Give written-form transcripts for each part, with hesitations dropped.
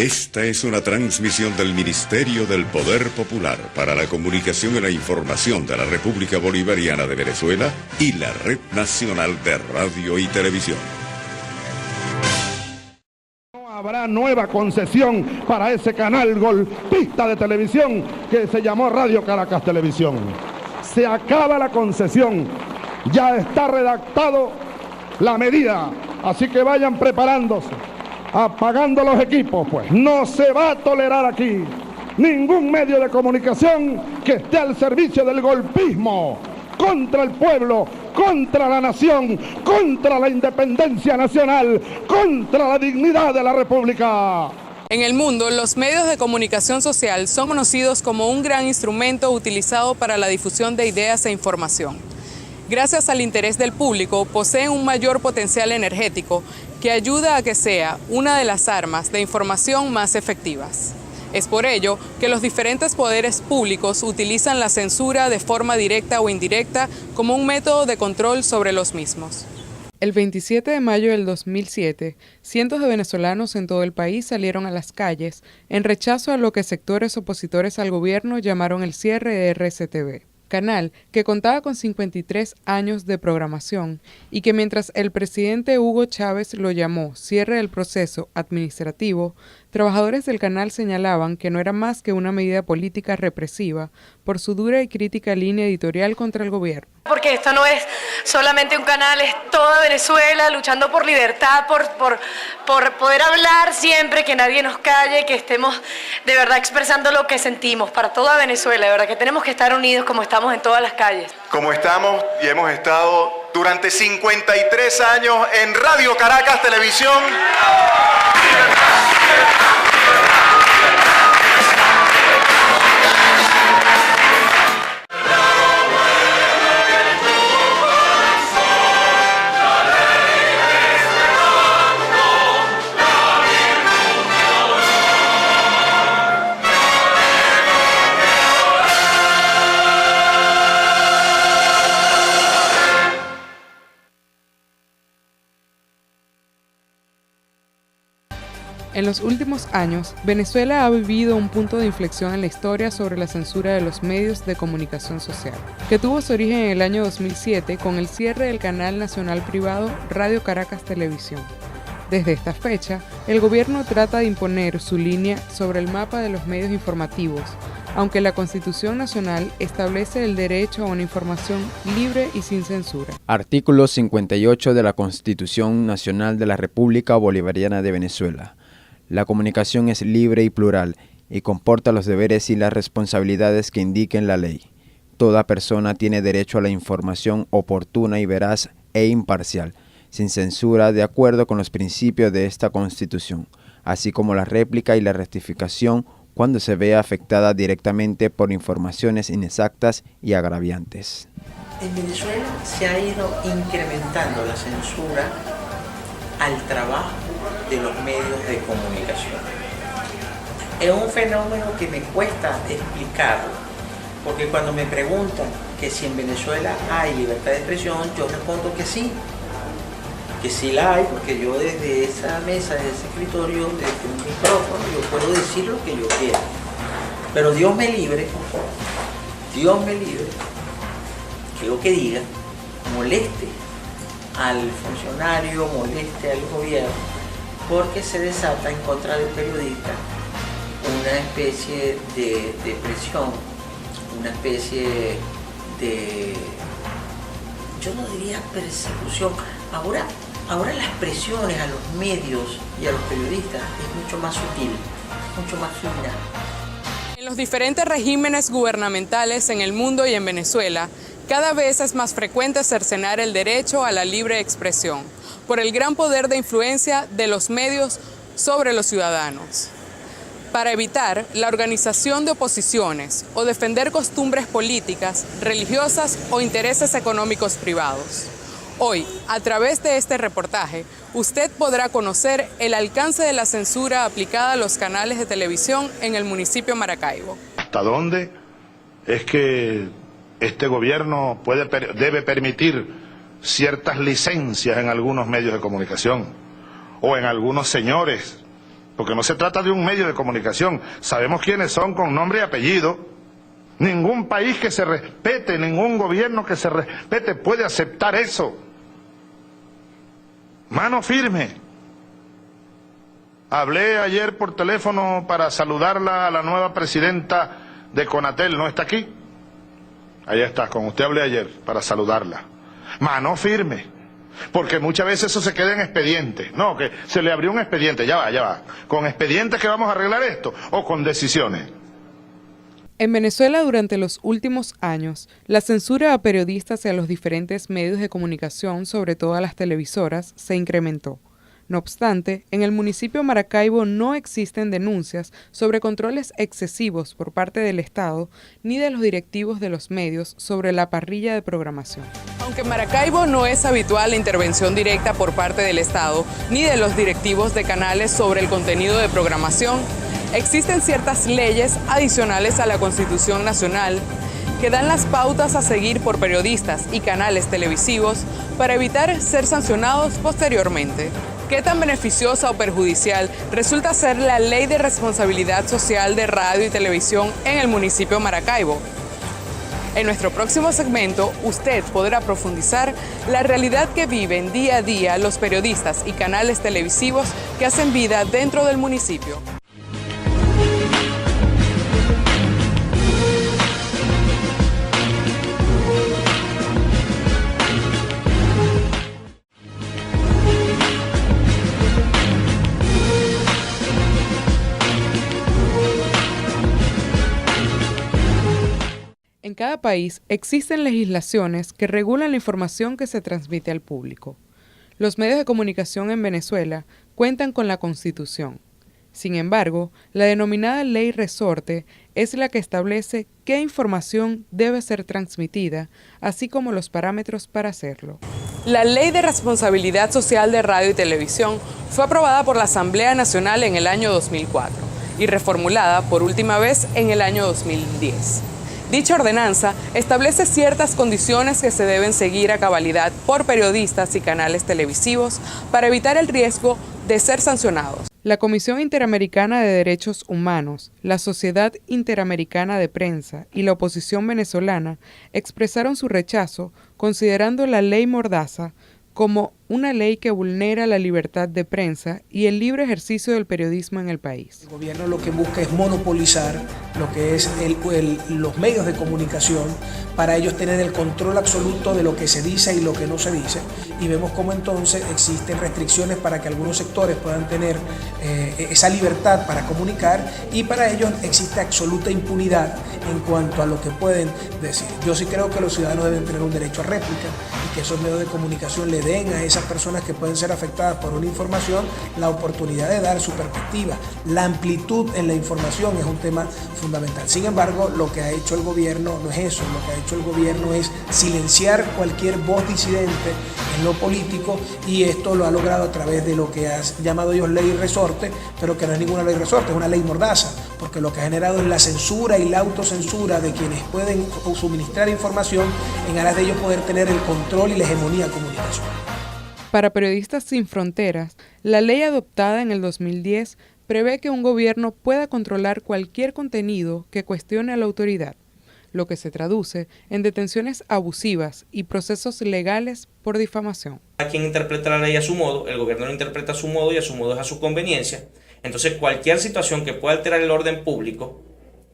Esta es una transmisión del Ministerio del Poder Popular para la Comunicación y la Información de la República Bolivariana de Venezuela y la Red Nacional de Radio y Televisión. No habrá nueva concesión para ese canal golpista de televisión que se llamó Radio Caracas Televisión. Se acaba la concesión, ya está redactado la medida, así que vayan preparándose, apagando los equipos, pues. No se va a tolerar aquí ningún medio de comunicación que esté al servicio del golpismo contra el pueblo, contra la nación, contra la independencia nacional, contra la dignidad de la República. En el mundo, los medios de comunicación social son conocidos como un gran instrumento utilizado para la difusión de ideas e información. Gracias al interés del público, poseen un mayor potencial energético que ayuda a que sea una de las armas de información más efectivas. Es por ello que los diferentes poderes públicos utilizan la censura de forma directa o indirecta como un método de control sobre los mismos. El 27 de mayo del 2007, cientos de venezolanos en todo el país salieron a las calles en rechazo a lo que sectores opositores al gobierno llamaron el cierre de RCTV, canal que contaba con 53 años de programación y que mientras el presidente Hugo Chávez lo llamó cierre del proceso administrativo, trabajadores del canal señalaban que no era más que una medida política represiva por su dura y crítica línea editorial contra el gobierno. Porque esto no es solamente un canal, es toda Venezuela luchando por libertad, por poder hablar siempre, que nadie nos calle, que estemos de verdad expresando lo que sentimos para toda Venezuela, de verdad que tenemos que estar unidos como estamos en todas las calles. Como estamos y hemos estado durante 53 años en Radio Caracas Televisión. En los últimos años, Venezuela ha vivido un punto de inflexión en la historia sobre la censura de los medios de comunicación social, que tuvo su origen en el año 2007 con el cierre del canal nacional privado Radio Caracas Televisión. Desde esta fecha, el gobierno trata de imponer su línea sobre el mapa de los medios informativos, aunque la Constitución Nacional establece el derecho a una información libre y sin censura. Artículo 58 de la Constitución Nacional de la República Bolivariana de Venezuela. La comunicación es libre y plural y comporta los deberes y las responsabilidades que indiquen la ley. Toda persona tiene derecho a la información oportuna y veraz e imparcial, sin censura, de acuerdo con los principios de esta Constitución, así como la réplica y la rectificación cuando se vea afectada directamente por informaciones inexactas y agraviantes. En Venezuela se ha ido incrementando la censura al trabajo de los medios de comunicación. Es un fenómeno que me cuesta explicarlo, porque cuando me preguntan que si en Venezuela hay libertad de expresión, yo respondo que sí la hay, porque yo desde esa mesa, desde ese escritorio, desde un micrófono, yo puedo decir lo que yo quiera. Pero Dios me libre que lo que diga moleste al funcionario, moleste al gobierno, porque se desata en contra del periodista una especie de presión, una especie de, yo no diría persecución. Ahora las presiones a los medios y a los periodistas es mucho más sutil, mucho más fina. En los diferentes regímenes gubernamentales en el mundo y en Venezuela, cada vez es más frecuente cercenar el derecho a la libre expresión, por el gran poder de influencia de los medios sobre los ciudadanos. Para evitar la organización de oposiciones o defender costumbres políticas, religiosas o intereses económicos privados. Hoy, a través de este reportaje, usted podrá conocer el alcance de la censura aplicada a los canales de televisión en el municipio de Maracaibo. ¿Hasta dónde es que este gobierno debe permitir ciertas licencias en algunos medios de comunicación o en algunos señores porque no se trata de un medio de comunicación. Sabemos quiénes son con nombre y apellido. Ningún país que se respete, ningún gobierno que se respete puede aceptar eso. Mano firme. Hablé ayer por teléfono para saludarla a la nueva presidenta de Conatel. ¿No está aquí? Ahí está, con usted hablé ayer para saludarla. Mano firme. Porque muchas veces eso se queda en expedientes. No, que se le abrió un expediente, ya va. ¿Con expedientes que vamos a arreglar esto o con decisiones? En Venezuela, durante los últimos años, la censura a periodistas y a los diferentes medios de comunicación, sobre todo a las televisoras, se incrementó. No obstante, en el municipio de Maracaibo no existen denuncias sobre controles excesivos por parte del Estado ni de los directivos de los medios sobre la parrilla de programación. Aunque en Maracaibo no es habitual la intervención directa por parte del Estado ni de los directivos de canales sobre el contenido de programación, existen ciertas leyes adicionales a la Constitución Nacional que dan las pautas a seguir por periodistas y canales televisivos para evitar ser sancionados posteriormente. ¿Qué tan beneficiosa o perjudicial resulta ser la Ley de Responsabilidad Social de Radio y Televisión en el municipio de Maracaibo? En nuestro próximo segmento, usted podrá profundizar la realidad que viven día a día los periodistas y canales televisivos que hacen vida dentro del municipio. En cada país existen legislaciones que regulan la información que se transmite al público. Los medios de comunicación en Venezuela cuentan con la Constitución. Sin embargo, la denominada Ley Resorte es la que establece qué información debe ser transmitida, así como los parámetros para hacerlo. La Ley de Responsabilidad Social de Radio y Televisión fue aprobada por la Asamblea Nacional en el año 2004 y reformulada por última vez en el año 2010. Dicha ordenanza establece ciertas condiciones que se deben seguir a cabalidad por periodistas y canales televisivos para evitar el riesgo de ser sancionados. La Comisión Interamericana de Derechos Humanos, la Sociedad Interamericana de Prensa y la oposición venezolana expresaron su rechazo considerando la Ley Mordaza como una ley que vulnera la libertad de prensa y el libre ejercicio del periodismo en el país. El gobierno lo que busca es monopolizar lo que es los medios de comunicación para ellos tener el control absoluto de lo que se dice y lo que no se dice, y vemos cómo entonces existen restricciones para que algunos sectores puedan tener esa libertad para comunicar, y para ellos existe absoluta impunidad en cuanto a lo que pueden decir. Yo sí creo que los ciudadanos deben tener un derecho a réplica y que esos medios de comunicación le den a esas personas que pueden ser afectadas por una información la oportunidad de dar su perspectiva. La amplitud en la información es un tema fundamental. Sin embargo, lo que ha hecho el gobierno no es eso. Lo que ha hecho el gobierno es silenciar cualquier voz disidente en lo político, y esto lo ha logrado a través de lo que han llamado ellos ley resorte, pero que no es ninguna ley resorte, es una ley mordaza, porque lo que ha generado es la censura y la autocensura de quienes pueden suministrar información en aras de ellos poder tener el control y la hegemonía comunicacional. Para Periodistas Sin Fronteras, la ley adoptada en el 2010 prevé que un gobierno pueda controlar cualquier contenido que cuestione a la autoridad, lo que se traduce en detenciones abusivas y procesos legales por difamación. Cada quien interpreta la ley a su modo, el gobierno lo interpreta a su modo y a su modo es a su conveniencia. Entonces, cualquier situación que pueda alterar el orden público,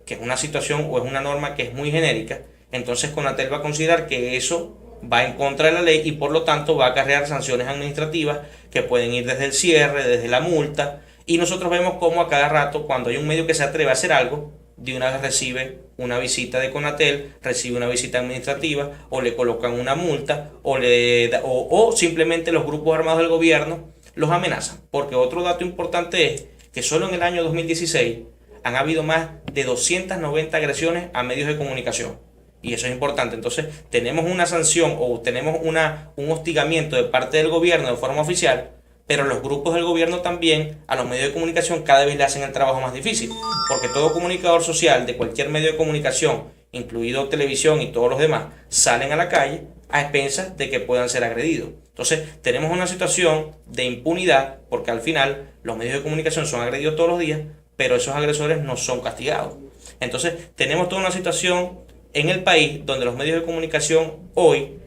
que es una situación o es una norma que es muy genérica, entonces Conatel va a considerar que eso va en contra de la ley y por lo tanto va a acarrear sanciones administrativas que pueden ir desde el cierre, desde la multa, y nosotros vemos cómo a cada rato, cuando hay un medio que se atreve a hacer algo, de una vez recibe una visita de Conatel, recibe una visita administrativa, o le colocan una multa, o simplemente los grupos armados del gobierno los amenazan. Porque otro dato importante es que solo en el año 2016 han habido más de 290 agresiones a medios de comunicación. Y eso es importante. Entonces tenemos una sanción o tenemos un hostigamiento de parte del gobierno de forma oficial, pero los grupos del gobierno también a los medios de comunicación cada vez le hacen el trabajo más difícil, porque todo comunicador social de cualquier medio de comunicación, incluido televisión y todos los demás, salen a la calle a expensas de que puedan ser agredidos. Entonces tenemos una situación de impunidad porque al final los medios de comunicación son agredidos todos los días, pero esos agresores no son castigados. Entonces tenemos toda una situación en el país donde los medios de comunicación hoy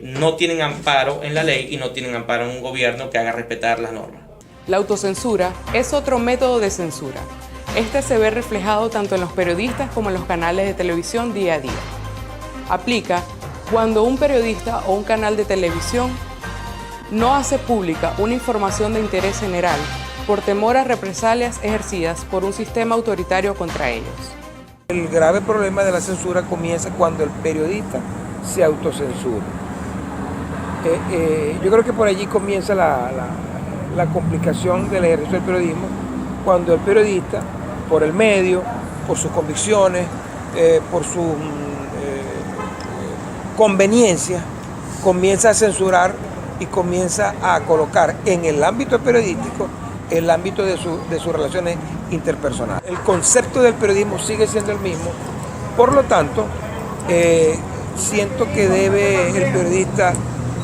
no tienen amparo en la ley y no tienen amparo en un gobierno que haga respetar las normas. La autocensura es otro método de censura. Este se ve reflejado tanto en los periodistas como en los canales de televisión día a día. Aplica cuando un periodista o un canal de televisión no hace pública una información de interés general por temor a represalias ejercidas por un sistema autoritario contra ellos. El grave problema de la censura comienza cuando el periodista se autocensura. Yo creo que por allí comienza la complicación del ejercicio del periodismo, cuando el periodista, por el medio, por sus convicciones, por sus conveniencias, comienza a censurar y comienza a colocar en el ámbito periodístico el ámbito de sus relaciones interpersonales. El concepto del periodismo sigue siendo el mismo, por lo tanto, siento que debe el periodista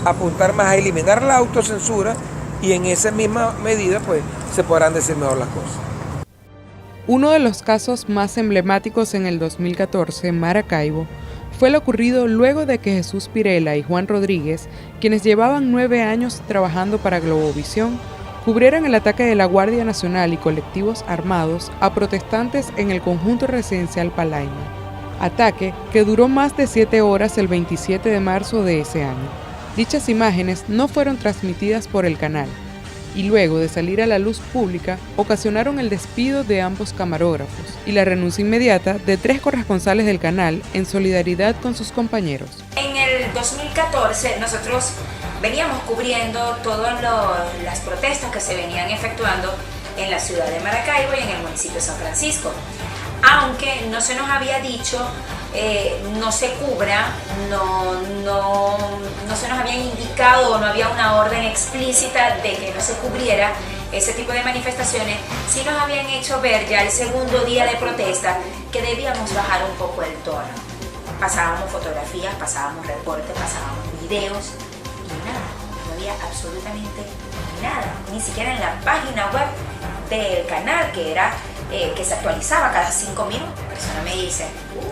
apuntar más a eliminar la autocensura y en esa misma medida pues se podrán decir mejor las cosas. Uno de los casos más emblemáticos en el 2014 en Maracaibo fue lo ocurrido luego de que Jesús Pirela y Juan Rodríguez, quienes llevaban 9 años trabajando para Globovisión, cubrieran el ataque de la Guardia Nacional y colectivos armados a protestantes en el conjunto residencial Palaima. Ataque que duró más de 7 horas el 27 de marzo de ese año. Dichas imágenes no fueron transmitidas por el canal y luego de salir a la luz pública ocasionaron el despido de ambos camarógrafos y la renuncia inmediata de 3 corresponsales del canal en solidaridad con sus compañeros. En el 2014 nosotros veníamos cubriendo todas las protestas que se venían efectuando en la ciudad de Maracaibo y en el municipio de San Francisco. Aunque no se nos había dicho, no se cubra, no se nos habían indicado o no había una orden explícita de que no se cubriera ese tipo de manifestaciones, sí nos habían hecho ver ya el segundo día de protesta que debíamos bajar un poco el tono. Pasábamos fotografías, pasábamos reportes, pasábamos videos y nada, no había absolutamente nada, ni siquiera en la página web del canal que se actualizaba cada 5 minutos. La persona me dice,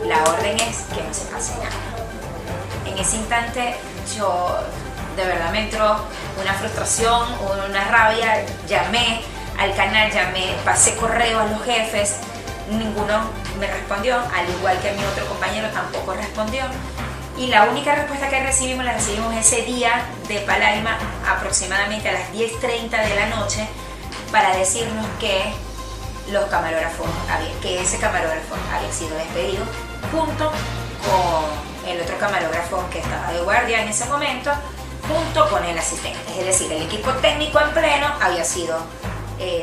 la orden es que no se pase nada. En ese instante yo de verdad me entró una frustración, una rabia, llamé al canal, pasé correo a los jefes, ninguno me respondió, al igual que mi otro compañero tampoco respondió. Y la única respuesta que recibimos, la recibimos ese día de Palaima, aproximadamente a las 10:30 de la noche, para decirnos que ese camarógrafo había sido despedido junto con el otro camarógrafo que estaba de guardia en ese momento, junto con el asistente. Es decir, el equipo técnico en pleno había sido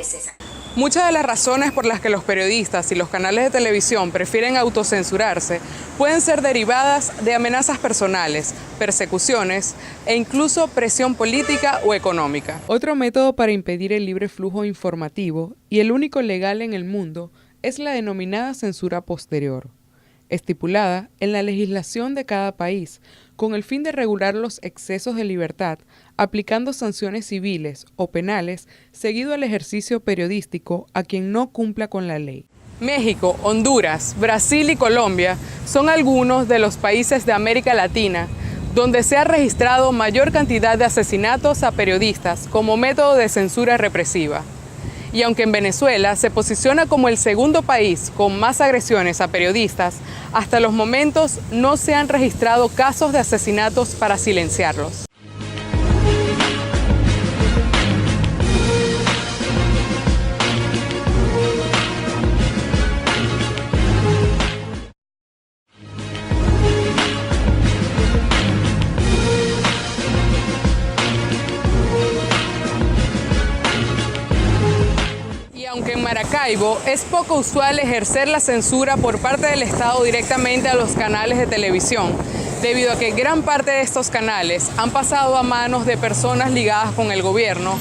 cesado. Muchas de las razones por las que los periodistas y los canales de televisión prefieren autocensurarse pueden ser derivadas de amenazas personales, persecuciones e incluso presión política o económica. Otro método para impedir el libre flujo informativo, y el único legal en el mundo, es la denominada censura posterior, estipulada en la legislación de cada país, con el fin de regular los excesos de libertad, aplicando sanciones civiles o penales seguido al ejercicio periodístico a quien no cumpla con la ley. México, Honduras, Brasil y Colombia son algunos de los países de América Latina donde se ha registrado mayor cantidad de asesinatos a periodistas como método de censura represiva. Y aunque en Venezuela se posiciona como el segundo país con más agresiones a periodistas, hasta los momentos no se han registrado casos de asesinatos para silenciarlos. Aunque en Maracaibo es poco usual ejercer la censura por parte del Estado directamente a los canales de televisión, debido a que gran parte de estos canales han pasado a manos de personas ligadas con el gobierno,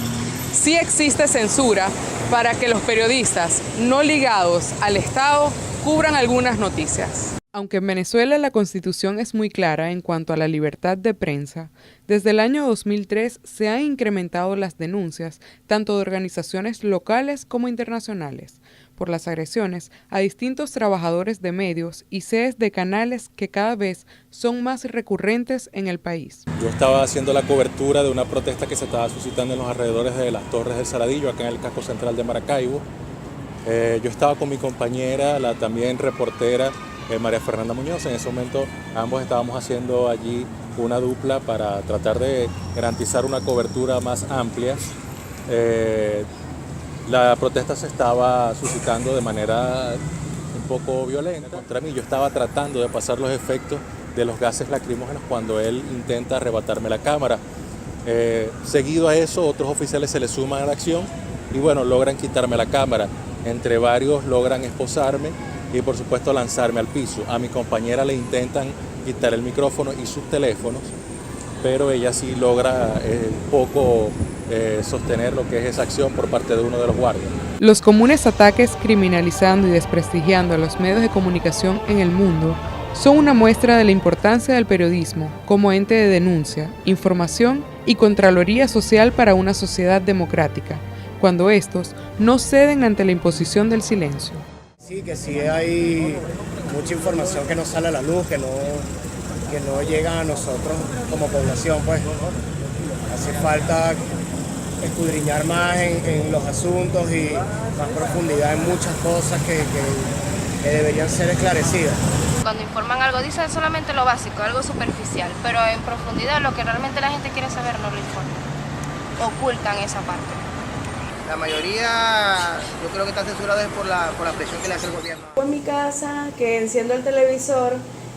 sí existe censura para que los periodistas no ligados al Estado cubran algunas noticias. Aunque en Venezuela la Constitución es muy clara en cuanto a la libertad de prensa, desde el año 2003 se han incrementado las denuncias, tanto de organizaciones locales como internacionales, por las agresiones a distintos trabajadores de medios y sedes de canales que cada vez son más recurrentes en el país. Yo estaba haciendo la cobertura de una protesta que se estaba suscitando en los alrededores de las Torres del Saladillo, acá en el casco central de Maracaibo. Yo estaba con mi compañera, la también reportera María Fernanda Muñoz. En ese momento ambos estábamos haciendo allí una dupla para tratar de garantizar una cobertura más amplia. La protesta se estaba suscitando de manera un poco violenta contra mí. Yo estaba tratando de pasar los efectos de los gases lacrimógenos cuando él intenta arrebatarme la cámara. Seguido a eso, otros oficiales se le suman a la acción y bueno, logran quitarme la cámara. Entre varios logran esposarme y por supuesto lanzarme al piso. A mi compañera le intentan quitar el micrófono y sus teléfonos, pero ella sí logra un poco sostener lo que es esa acción por parte de uno de los guardias. Los comunes ataques criminalizando y desprestigiando a los medios de comunicación en el mundo son una muestra de la importancia del periodismo como ente de denuncia, información y contraloría social para una sociedad democrática, cuando estos no ceden ante la imposición del silencio. Sí, que sí hay mucha información que no sale a la luz, que no llega a nosotros como población, pues. Hace falta escudriñar más en los asuntos y más profundidad en muchas cosas que deberían ser esclarecidas. Cuando informan algo dicen solamente lo básico, algo superficial, pero en profundidad lo que realmente la gente quiere saber no lo informan. Ocultan esa parte. La mayoría yo creo que está censurada por la presión que le hace el gobierno. En mi casa, que enciendo el televisor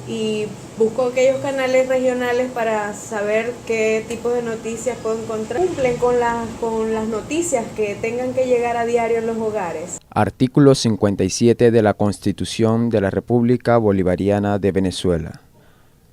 y busco aquellos canales regionales para saber qué tipo de noticias puedo encontrar. Cumplen con las noticias que tengan que llegar a diario en los hogares. Artículo 57 de la Constitución de la República Bolivariana de Venezuela.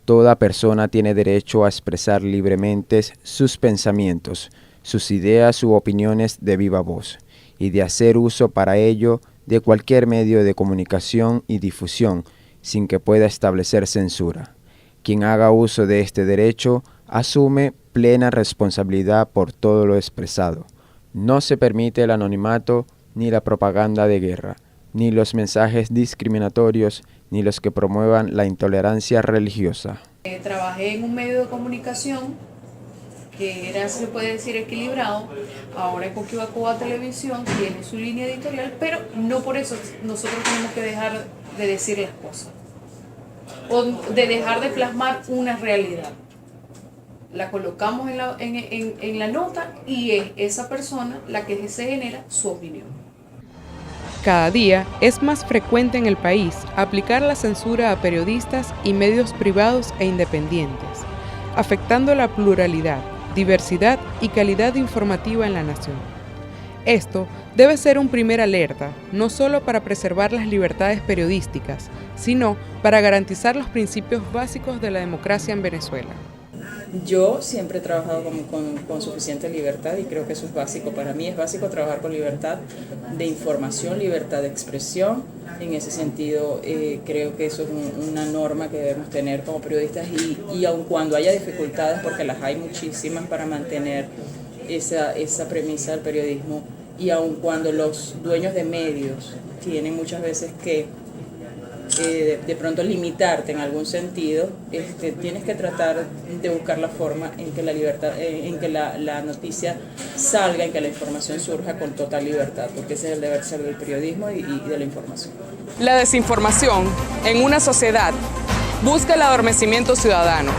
Toda persona tiene derecho a expresar libremente sus pensamientos, sus ideas u opiniones de viva voz, y de hacer uso para ello de cualquier medio de comunicación y difusión, sin que pueda establecer censura. Quien haga uso de este derecho asume plena responsabilidad por todo lo expresado. No se permite el anonimato, ni la propaganda de guerra, ni los mensajes discriminatorios, ni los que promuevan la intolerancia religiosa. Trabajé en un medio de comunicación que era, se puede decir, equilibrado. Ahora Coquiba Cuba Televisión tiene su línea editorial, pero no por eso nosotros tenemos que dejar de decir las cosas o de dejar de plasmar una realidad. La colocamos en la nota y es esa persona la que se genera su opinión. Cada día es más frecuente en el país aplicar la censura a periodistas y medios privados e independientes, afectando la pluralidad, diversidad y calidad informativa en la nación. Esto debe ser un primer alerta, no solo para preservar las libertades periodísticas, sino para garantizar los principios básicos de la democracia en Venezuela. Yo siempre he trabajado con suficiente libertad y creo que eso es básico. Para mí es básico trabajar con libertad de información, libertad de expresión. En ese sentido, creo que eso es una norma que debemos tener como periodistas y aun cuando haya dificultades, porque las hay muchísimas para mantener esa premisa del periodismo, y aun cuando los dueños de medios tienen muchas veces que de pronto limitarte en algún sentido, tienes que tratar de buscar la forma en que la libertad, en que la noticia salga, en que la información surja con total libertad, porque ese es el deber ser del periodismo y de la información. La desinformación en una sociedad busca el adormecimiento ciudadano,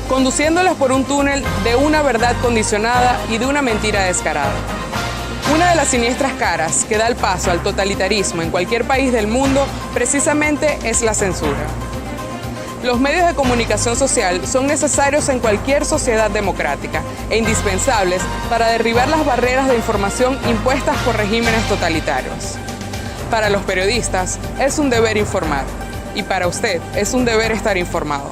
conduciéndolos por un túnel de una verdad condicionada y de una mentira descarada. Una de las siniestras caras que da el paso al totalitarismo en cualquier país del mundo precisamente es la censura. Los medios de comunicación social son necesarios en cualquier sociedad democrática e indispensables para derribar las barreras de información impuestas por regímenes totalitarios. Para los periodistas es un deber informar y para usted es un deber estar informado.